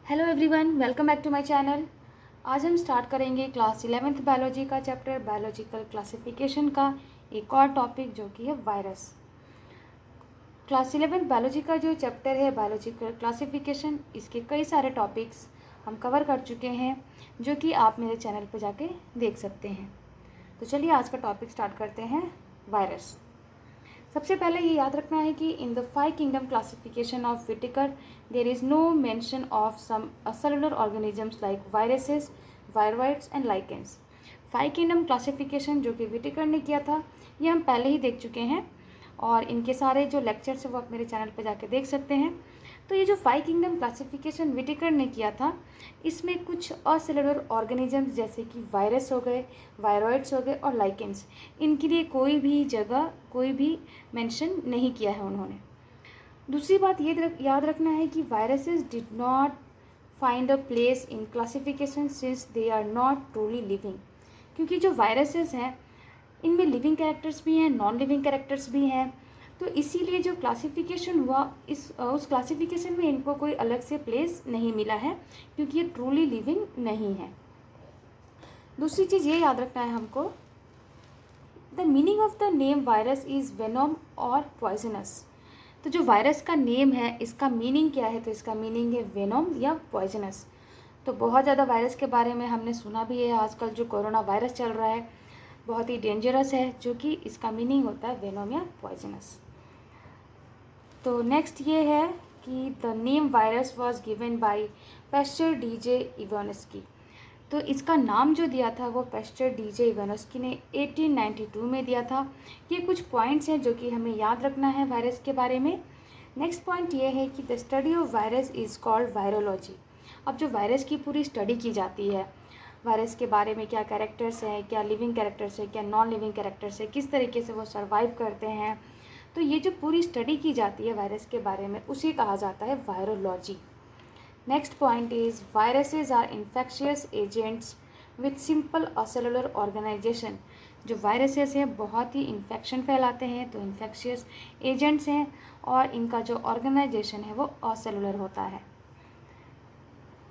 Hello everyone, welcome back to my channel. आज हम start करेंगे क्लास 11th बायोलॉजी का चैप्टर बायोलॉजिकल क्लासिफिकेशन का एक और टॉपिक जो कि है वायरस। क्लास 11th बायोलॉजी का जो चैप्टर है बायोलॉजिकल क्लासिफिकेशन, इसके कई सारे टॉपिक्स हम कवर कर चुके हैं जो कि आप मेरे चैनल पर जाके देख सकते हैं। तो चलिए आज का टॉपिक स्टार्ट करते हैं, वायरस। सबसे पहले ये याद रखना है कि in the 5 kingdom classification of Whittaker there is no mention of some cellular organisms like viruses, viroids and lichens. 5 kingdom classification जो कि विटिकर ने किया था, ये हम पहले ही देख चुके हैं और इनके सारे जो लेक्चर्स हैं वो आप मेरे चैनल पर जाके देख सकते हैं। तो ये जो 5 किंगडम क्लासिफिकेशन विटिकर ने किया था, इसमें कुछ असेलुलर ऑर्गेनिजम्स जैसे कि वायरस हो गए, वायरॉइड्स हो गए और लाइकेंस, इनके लिए कोई भी जगह कोई भी मेंशन नहीं किया है उन्होंने। दूसरी बात ये याद रखना है कि viruses did not find a place in classification since they are not truly living, क्योंकि जो वायरसेस हैं इनमें लिविंग कैरेक्टर्स भी हैं, नॉन लिविंग कैरेक्टर्स भी हैं। तो इसीलिए जो क्लासिफिकेशन हुआ उस क्लासिफिकेशन में इनको कोई अलग से प्लेस नहीं मिला है, क्योंकि ये ट्रूली लिविंग नहीं है। दूसरी चीज़ ये याद रखना है हमको, the meaning of the name virus is Venom और पॉइजनस। तो जो वायरस का नेम है इसका मीनिंग क्या है? तो इसका मीनिंग है वेनोम या पॉइजनस। तो बहुत ज़्यादा वायरस के बारे में हमने सुना भी है। आजकल जो कोरोना वायरस चल रहा है बहुत ही डेंजरस है, जो कि इसका मीनिंग होता है वेनोम या पॉइजनस। तो नेक्स्ट ये है कि the name virus was given by Pasteur DJ Ivanovsky. तो इसका नाम जो दिया था वो पैस्चर डीजे इवानस्की ने 1892 में दिया था। ये कुछ पॉइंट्स हैं जो कि हमें याद रखना है वायरस के बारे में। नेक्स्ट पॉइंट ये है कि the study of virus is called virology. अब जो वायरस की पूरी स्टडी की जाती है, वायरस के बारे में क्या कैरेक्टर्स हैं, क्या लिविंग कैरेक्टर्स है, क्या नॉन लिविंग कैरेक्टर्स है, किस तरीके से वो सर्वाइव करते हैं, तो ये जो पूरी स्टडी की जाती है वायरस के बारे में उसे कहा जाता है virology. Next point is viruses are infectious agents with simple acellular organisation. जो वायरसेस हैं बहुत ही इन्फेक्शन फैलाते हैं, तो इन्फेक्शियस एजेंट्स हैं और इनका जो ऑर्गेनाइजेशन है वो असेलुलर होता है।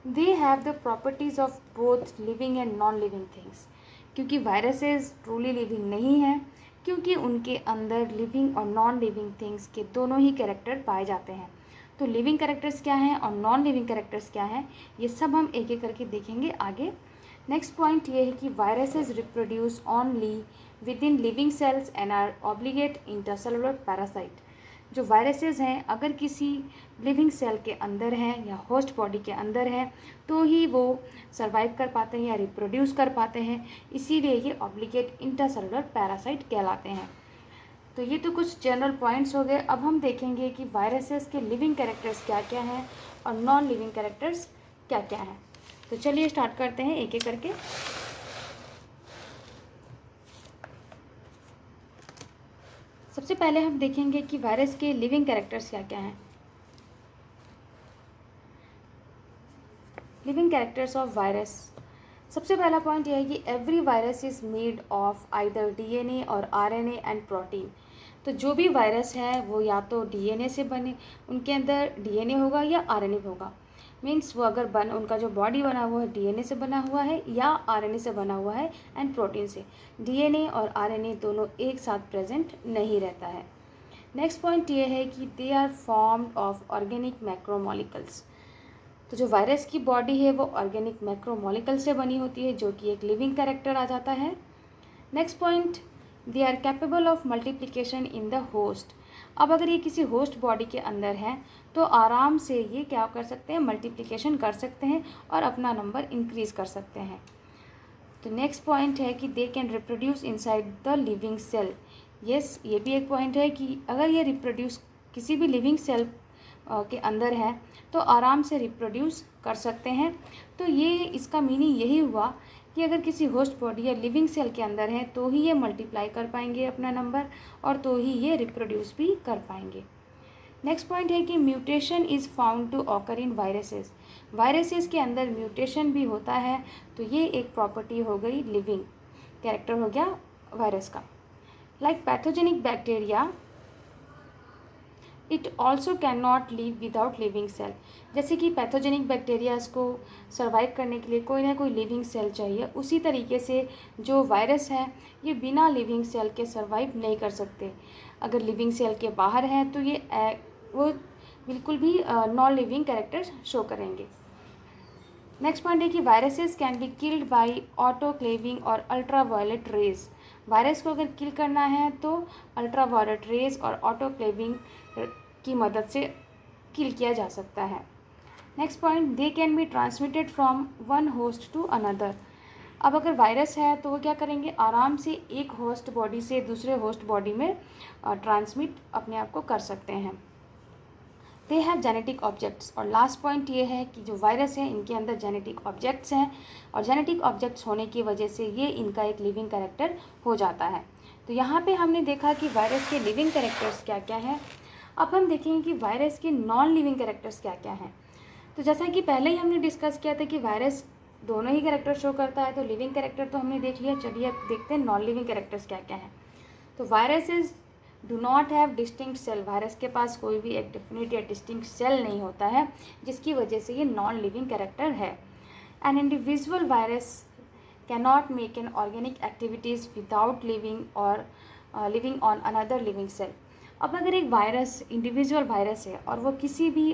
They have the properties of both living and non living things. क्योंकि वायरसेस ट्रूली लिविंग नहीं हैं, क्योंकि उनके अंदर लिविंग और नॉन लिविंग थिंग्स के दोनों ही कैरेक्टर पाए जाते हैं। तो लिविंग कैरेक्टर्स क्या हैं और नॉन लिविंग कैरेक्टर्स क्या हैं, ये सब हम एक एक करके देखेंगे आगे। नेक्स्ट पॉइंट ये है कि viruses reproduce only within living cells and are obligate intercellular parasite. जो वायरसेस हैं अगर किसी लिविंग सेल के अंदर हैं या होस्ट बॉडी के अंदर हैं तो ही वो सर्वाइव कर पाते हैं या रिप्रोड्यूस कर पाते हैं, इसीलिए ये ऑब्लिगेट इंटरसेलुलर पैरासाइट कहलाते हैं। तो ये तो कुछ जनरल पॉइंट्स हो गए। अब हम देखेंगे कि वायरसेस के लिविंग कैरेक्टर्स क्या क्या हैं और नॉन लिविंग कैरेक्टर्स क्या क्या हैं। तो चलिए स्टार्ट करते हैं एक एक करके। सबसे पहले हम देखेंगे कि वायरस के लिविंग कैरेक्टर्स क्या क्या हैं। Living characters of virus. सबसे पहला पॉइंट यह है कि every virus is made of either DNA और आरएनए एंड प्रोटीन। तो जो भी वायरस है वो या तो डीएनए से बने, उनके अंदर डीएनए होगा या आरएनए होगा। मीन्स वो अगर उनका जो बॉडी बना हुआ है डीएनए से बना हुआ है या आरएनए से बना हुआ है एंड प्रोटीन से। डीएनए और आरएनए दोनों एक साथ प्रेजेंट नहीं रहता है। नेक्स्ट पॉइंट ये है कि they are formed of organic macromolecules. तो जो वायरस की बॉडी है वो ऑर्गेनिक मैक्रोमोलिकल से बनी होती है, जो कि एक लिविंग कैरेक्टर आ जाता है। Next point, they are capable of multiplication in the host. अब अगर ये किसी होस्ट बॉडी के अंदर है तो आराम से ये क्या कर सकते हैं, मल्टीप्लिकेशन कर सकते हैं और अपना नंबर इंक्रीज कर सकते हैं। तो नेक्स्ट पॉइंट है कि they can reproduce inside the living cell. Yes, ये भी एक पॉइंट है कि अगर ये रिप्रोड्यूस किसी भी लिविंग सेल के अंदर है तो आराम से रिप्रोड्यूस कर सकते हैं। तो ये इसका मीनिंग यही हुआ कि अगर किसी होस्ट बॉडी या लिविंग सेल के अंदर है तो ही ये मल्टीप्लाई कर पाएंगे अपना नंबर और तो ही ये रिप्रोड्यूस भी कर पाएंगे। नेक्स्ट पॉइंट है कि mutation is found to occur in viruses. Viruses के अंदर म्यूटेशन भी होता है, तो ये एक प्रॉपर्टी हो गई, लिविंग कैरेक्टर हो गया वायरस का। Like pathogenic bacteria it also can not live without living cell. जैसे कि पैथोजेनिक बैक्टीरियाज को सर्वाइव करने के लिए कोई ना कोई लिविंग सेल चाहिए, उसी तरीके से जो वायरस है ये बिना लिविंग सेल के सर्वाइव नहीं कर सकते। अगर लिविंग सेल के बाहर हैं तो ये वो बिल्कुल भी नॉन लिविंग कैरेक्टर शो करेंगे। नेक्स्ट पॉइंट है कि viruses can be killed by autoclaving और अल्ट्रावायलेट रेज। वायरस को अगर किल करना है तो अल्ट्रावायलेट रेज और ऑटोक्लेविंग की मदद से किल किया जा सकता है। Next point, they can be transmitted from one host to another. अब अगर वायरस है तो वो क्या करेंगे, आराम से एक होस्ट बॉडी से दूसरे होस्ट बॉडी में ट्रांसमिट अपने आप को कर सकते हैं। They have genetic objects. और लास्ट पॉइंट ये है कि जो वायरस है इनके अंदर जेनेटिक ऑब्जेक्ट्स हैं और जेनेटिक ऑब्जेक्ट्स होने की वजह से ये इनका एक लिविंग कैरेक्टर हो जाता है। तो यहाँ पे हमने देखा कि वायरस के लिविंग कैरेक्टर्स क्या क्या हैं। अब हम देखेंगे कि वायरस के नॉन लिविंग कैरेक्टर्स क्या क्या हैं। तो जैसा कि पहले ही हमने डिस्कस किया था कि वायरस दोनों ही कैरेक्टर शो करता है, तो लिविंग कैरेक्टर तो हमने देख लिया। चलिए अब देखते हैं नॉन लिविंग कैरेक्टर्स क्या क्या हैं। तो viruses do not have distinct cell. Virus के पास कोई भी एक डेफिनेट या डिस्टिंक्ट सेल नहीं होता है, जिसकी वजह से ये नॉन लिविंग कैरेक्टर है। An individual virus can not make an organic activities without living और living on another living cell. अब अगर एक वायरस इंडिविजुअल वायरस है और वो किसी भी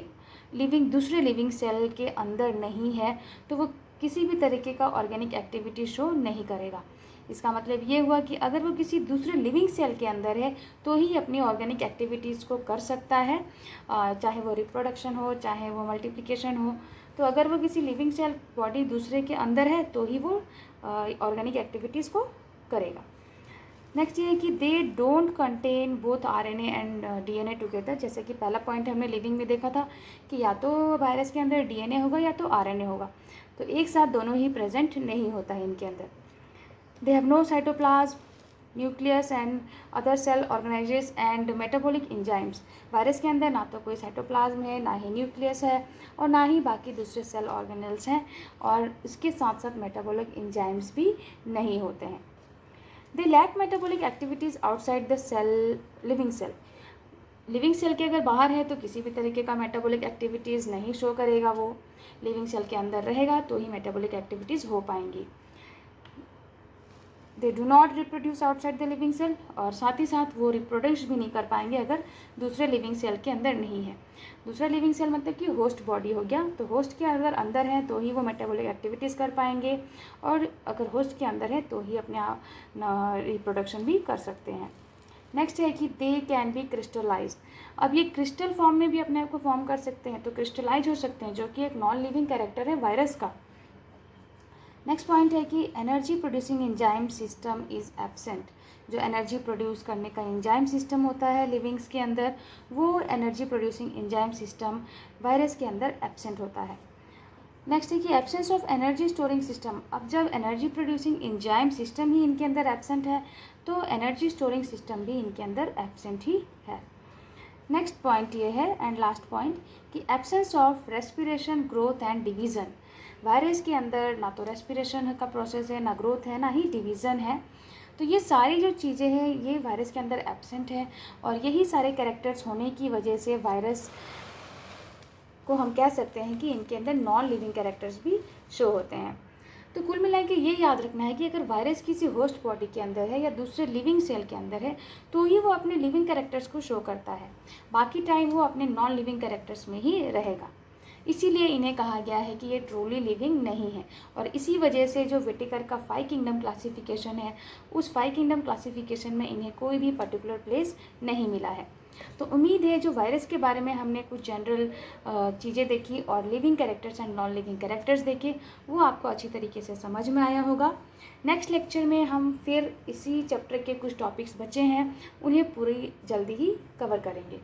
दूसरे लिविंग सेल के अंदर नहीं है, तो वो किसी भी तरीके का ऑर्गेनिक एक्टिविटी शो नहीं करेगा। इसका मतलब ये हुआ कि अगर वो किसी दूसरे लिविंग सेल के अंदर है तो ही अपनी ऑर्गेनिक एक्टिविटीज़ को कर सकता है, चाहे वो रिप्रोडक्शन हो, चाहे वो मल्टीप्लिकेशन हो। तो अगर वो किसी लिविंग सेल बॉडी दूसरे के अंदर है तो ही वो ऑर्गेनिक एक्टिविटीज़ को करेगा। नेक्स्ट ये है कि they don't contain both RNA and DNA together. जैसे कि पहला पॉइंट हमने लिविंग में देखा था कि या तो वायरस के अंदर डीएनए होगा या तो आरएनए होगा, तो एक साथ दोनों ही प्रेजेंट नहीं होता है इनके अंदर। They have no cytoplasm, nucleus and other cell organelles and metabolic enzymes. Virus के अंदर ना तो कोई साइटोप्लाज्म है, ना ही न्यूक्लियस है और ना ही बाकी दूसरे सेल ऑर्गेनल्स हैं, और इसके साथ साथ मेटाबॉलिक एंजाइम्स भी नहीं होते हैं। They lack metabolic activities outside the cell living cell. Living cell के अगर बाहर है तो किसी भी तरीके का मेटाबॉलिक एक्टिविटीज़ नहीं शो करेगा, वो लिविंग सेल के अंदर रहेगा तो ही मेटाबॉलिक एक्टिविटीज़ हो पाएंगी। They do not reproduce outside the living cell, और साथ ही साथ वो रिप्रोड्यूस भी नहीं कर पाएंगे अगर दूसरे लिविंग सेल के अंदर नहीं है। दूसरा लिविंग सेल मतलब कि होस्ट बॉडी हो गया, तो होस्ट के अगर अंदर है तो ही वो मेटाबॉलिक एक्टिविटीज़ कर पाएंगे, और अगर होस्ट के अंदर है तो ही अपने रिप्रोडक्शन भी कर सकते हैं। नेक्स्ट है कि दे कैन बी क्रिस्टलाइज। अब ये क्रिस्टल फॉर्म में भी अपने आप को फॉर्म कर सकते हैं, तो क्रिस्टलाइज हो सकते हैं, जो कि एक नॉन लिविंग कैरेक्टर है वायरस का। नेक्स्ट पॉइंट है कि energy producing enzyme system is absent. जो एनर्जी प्रोड्यूस करने का एंजाइम सिस्टम होता है लिविंग्स के अंदर, वो energy producing enzyme system virus के अंदर एब्सेंट होता है। नेक्स्ट है कि absence of energy storing system. अब जब एनर्जी प्रोड्यूसिंग एंजाइम सिस्टम ही इनके अंदर एब्सेंट है तो एनर्जी स्टोरिंग सिस्टम भी इनके अंदर एब्सेंट ही है। नेक्स्ट पॉइंट ये है एंड लास्ट पॉइंट कि absence of respiration, growth and division. Virus के अंदर ना तो रेस्पिरेशन का प्रोसेस है, ना ग्रोथ है, ना ही डिवीज़न है। तो ये सारी जो चीज़ें हैं ये वायरस के अंदर एब्सेंट है, और यही सारे कैरेक्टर्स होने की वजह से वायरस को हम कह सकते हैं कि इनके अंदर नॉन लिविंग कैरेक्टर्स भी शो होते हैं। तो कुल मिला के ये याद रखना है कि अगर वायरस किसी होस्ट बॉडी के अंदर है या दूसरे लिविंग सेल के अंदर है तो ही वो अपने लिविंग कैरेक्टर्स को शो करता है, बाकी टाइम वो अपने नॉन लिविंग कैरेक्टर्स में ही रहेगा। इसीलिए इन्हें कहा गया है कि ये ट्रूली लिविंग नहीं है, और इसी वजह से जो विटेकर का 5 किंगडम क्लासिफिकेशन है उस 5 किंगडम क्लासिफिकेशन में इन्हें कोई भी पर्टिकुलर प्लेस नहीं मिला है। तो उम्मीद है जो वायरस के बारे में हमने कुछ जनरल चीज़ें देखी और living characters and non living characters देखे वो आपको अच्छी तरीके से समझ में आया होगा। नेक्स्ट लेक्चर में हम फिर इसी चैप्टर के कुछ टॉपिक्स बचे हैं उन्हें पूरी जल्दी ही कवर करेंगे।